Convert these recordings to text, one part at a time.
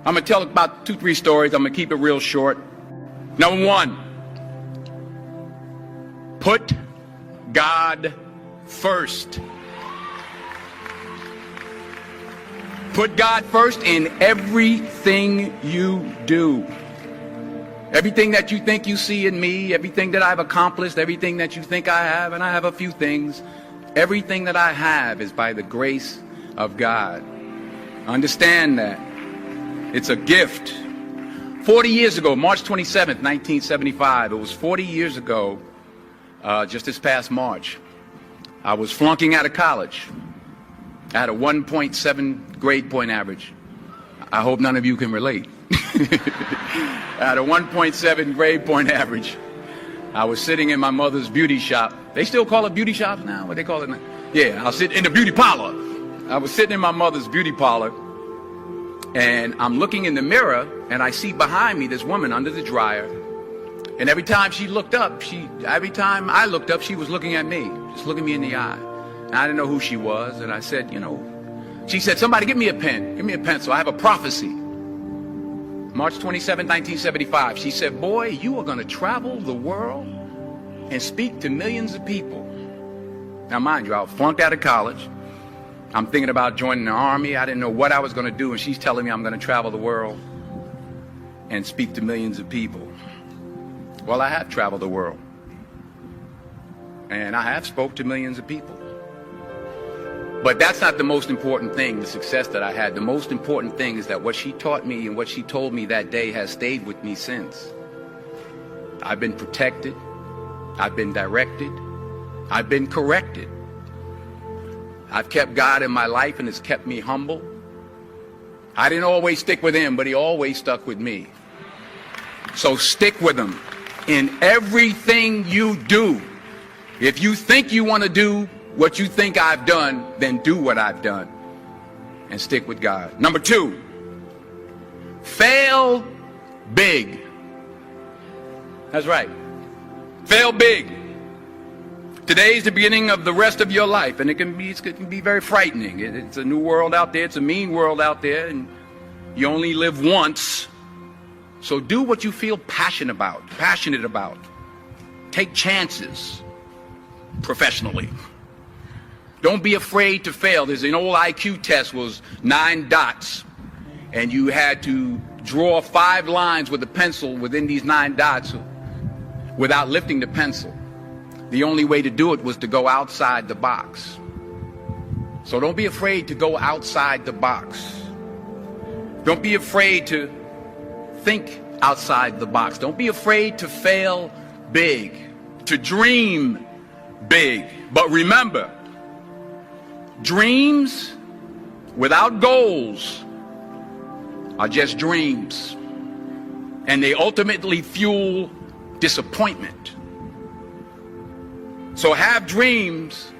I'm going to tell about 2-3 stories. I'm going to keep it real short. Number one, put God first. Put God first in everything you do. Everything that you think you see in me, everything that I've accomplished, everything that you think I have, and I have a few things, everything that I have is by the grace of God. Understand that. It's a gift. 40 years ago, March 27th, 1975, it was 40 years ago, just this past March, I was flunking out of college. I had a 1.7 grade point average. I hope none of you can relate. I had a 1.7 grade point average. I was sitting in my mother's beauty shop. They still call it beauty shops now? What they call it now? Yeah, I was sitting in the beauty parlor. I was sitting in my mother's beauty parlor, and I'm looking in the mirror, and I see behind me this woman under the dryer. And every time she looked up, every time I looked up, she was looking at me, just looking me in the eye. And I didn't know who she was, and I said, she said, somebody give me a pen, give me a pencil, I have a prophecy. March 27, 1975, she said, boy, you are going to travel the world and speak to millions of people. Now, mind you, I flunked out of college. I'm thinking about joining the army. I didn't know what I was going to do, and she's telling me I'm going to travel the world and speak to millions of people. Well, I have traveled the world, and I have spoke to millions of people. But that's not the most important thing, the success that I had. The most important thing is that what she taught me and what she told me that day has stayed with me since. I've been protected. I've been directed. I've been corrected. I've kept God in my life, and it's kept me humble. I didn't always stick with him, but he always stuck with me. So stick with him in everything you do. If you think you want to do what you think I've done, then do what I've done and stick with God. Number 2, fail big. That's right. Fail big. Today's the beginning of the rest of your life, and it can be very frightening. It's a new world out there. It's a mean world out there, and you only live once. So do what you feel passionate about. Take chances professionally. Don't be afraid to fail. There's an old IQ test, was 9 dots, and you had to draw 5 lines with a pencil within these 9 dots without lifting the pencil. The only way to do it was to go outside the box. So don't be afraid to go outside the box. Don't be afraid to think outside the box. Don't be afraid to fail big, to dream big. But remember, dreams without goals are just dreams, and they ultimately fuel disappointment. So have dreams,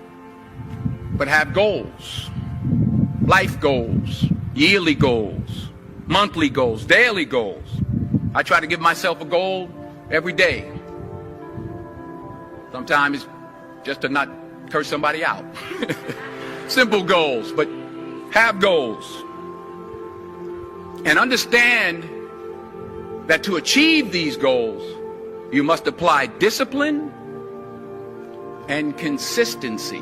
but have goals. Life goals, yearly goals, monthly goals, daily goals. I try to give myself a goal every day. Sometimes it's just to not curse somebody out. Simple goals, but have goals. And understand that to achieve these goals, you must apply discipline and consistency.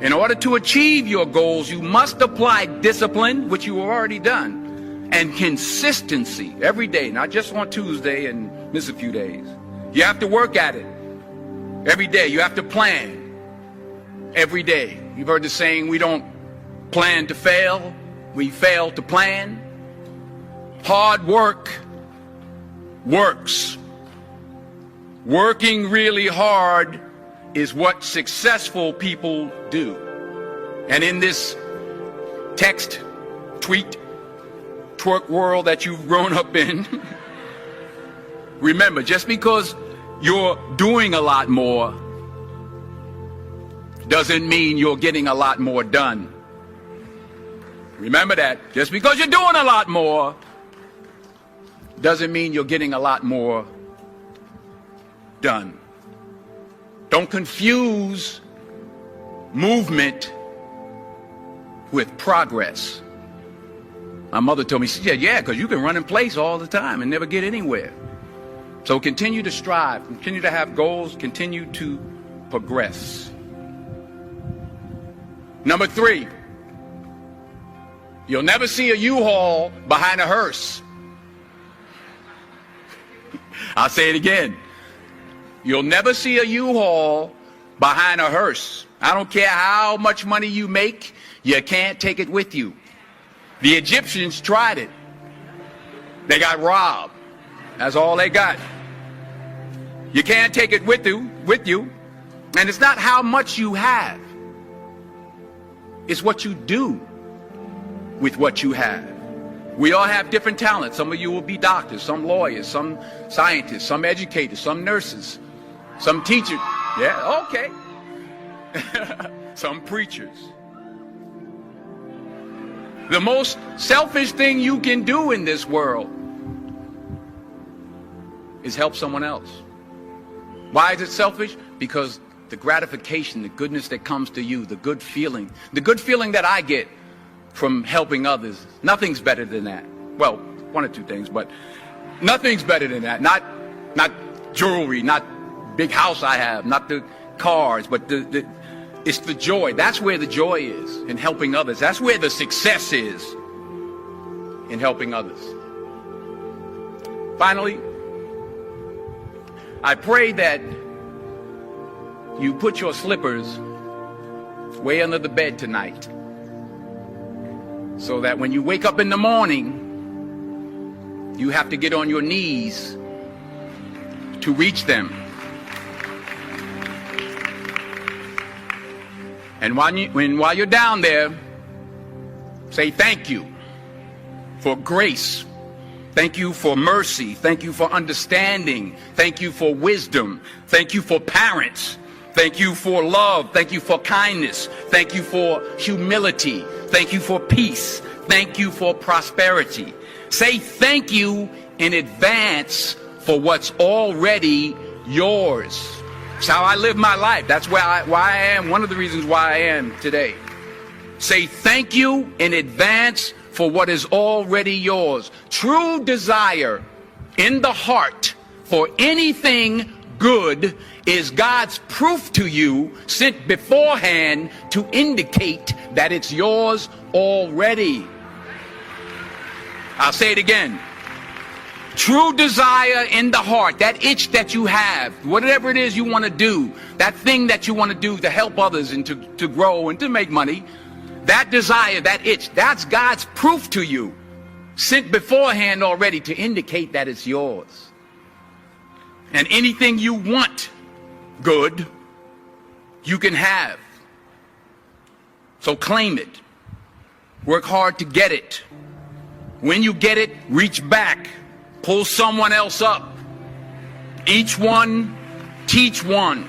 In order to achieve your goals, you must apply discipline, which you have already done, and consistency every day, not just on Tuesday and miss a few days. You have to work at it every day. You have to plan every day. You've heard the saying, we don't plan to fail, we fail to plan. Hard work works. Working really hard is what successful people do. And in this text, tweet, twerk world that you've grown up in, remember, just because you're doing a lot more doesn't mean you're getting a lot more done. Remember that. Just because you're doing a lot more doesn't mean you're getting a lot more done. Don't confuse movement with progress. My mother told me, she said, yeah, because you can run in place all the time and never get anywhere. So continue to strive, continue to have goals, continue to progress. Number 3, you'll never see a U-Haul behind a hearse. I'll say it again. You'll never see a U-Haul behind a hearse. I don't care how much money you make, you can't take it with you. The Egyptians tried it. They got robbed. That's all they got. You can't take it with you. And it's not how much you have. It's what you do with what you have. We all have different talents. Some of you will be doctors, some lawyers, some scientists, some educators, some nurses, some teachers. Yeah, okay. Some preachers. The most selfish thing you can do in this world is help someone else. Why is it selfish? Because the gratification, the goodness that comes to you, the good feeling that I get from helping others, nothing's better than that. Well, one or two things, but nothing's better than that. Not jewelry, not big house I have, not the cars, but it's the joy. That's where the joy is, in helping others. That's where the success is, in helping others. Finally, I pray that you put your slippers way under the bed tonight, so that when you wake up in the morning, you have to get on your knees to reach them. And while you're down there, say thank you for grace. Thank you for mercy. Thank you for understanding. Thank you for wisdom. Thank you for parents. Thank you for love. Thank you for kindness. Thank you for humility. Thank you for peace. Thank you for prosperity. Say thank you in advance for what's already yours. It's how I live my life. That's why I am, one of the reasons why I am today. Say thank you in advance for what is already yours. True desire in the heart for anything good is God's proof to you, sent beforehand to indicate that it's yours already. I'll say it again. True desire in the heart, that itch that you have, whatever it is you want to do, that thing that you want to do to help others and to grow and to make money, that desire, that itch, that's God's proof to you, sent beforehand already to indicate that it's yours. And anything you want good, you can have. So claim it. Work hard to get it. When you get it, reach back. Pull someone else up. Each one, teach one.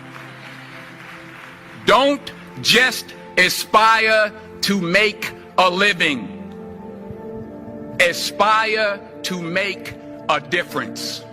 Don't just aspire to make a living. Aspire to make a difference.